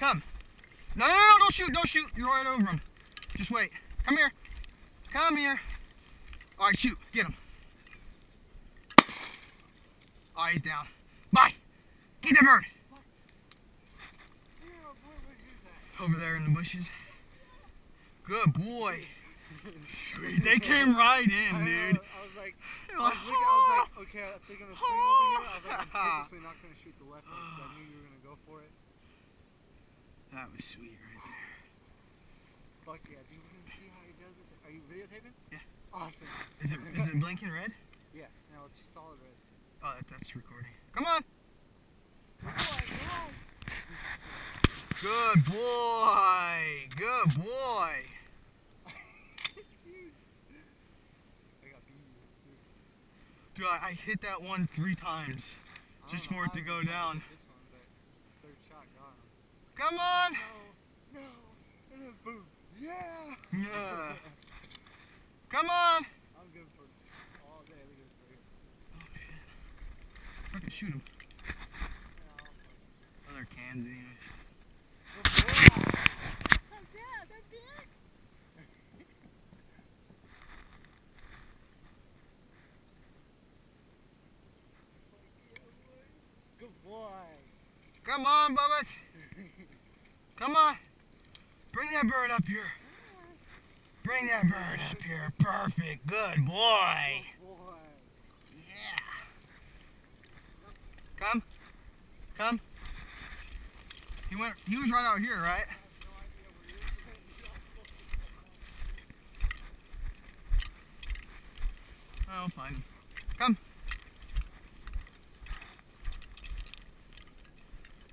Come. No, no, no, don't shoot, don't shoot. You're right over him. Just wait. Come here. Come here. All right, shoot. Get him. All right, he's down. Bye. Get the bird. Over there in the bushes. Good boy. Sweet. They came right in, dude. I was like, okay, I think I'm gonna swing over here. I was like, I'm purposely not gonna shoot the weapon because I knew you were gonna go for it. That was sweet right there. Fuck yeah, do you want to see how he does it? Are you videotaping? Yeah. Awesome. Is it blinking red? Yeah, no, it's solid red. Oh, that's recording. Come on. Good boy. Good boy. Dude, I hit that one 3 times just for it to go down. Third shot got him. Come on. No, and then boom. Yeah. Yeah. Come on. I'm good for all day. Look at this right here. I can shoot him. Oh, they're cans anyways. Good boy. Come on, Bubba. Come on. Bring that bird up here. Bring that bird up here. Perfect. Good boy. Good boy. Yeah. Come. Come. He was right out here, right? I'll find him. Come.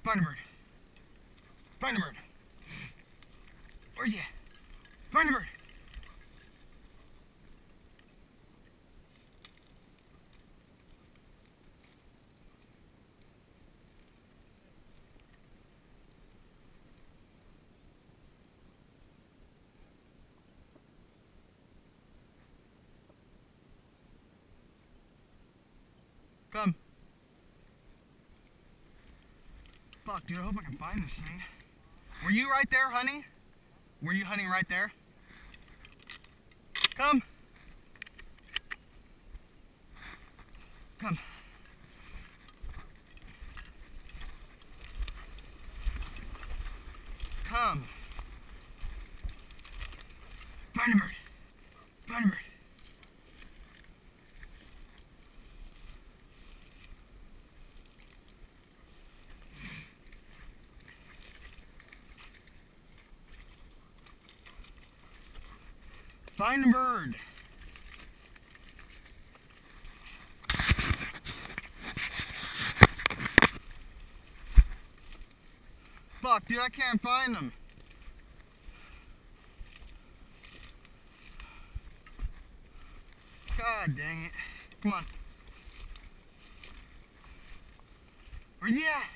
Find a bird. Find a bird. Where's he at? Find a bird. Come. Fuck, dude, I hope I can find this thing. Were you right there, honey? Were you hunting right there? Come. Come. Come. Find a bird. Find a bird. Find a bird. Fuck, dude, I can't find them. God dang it. Come on. Where's he at?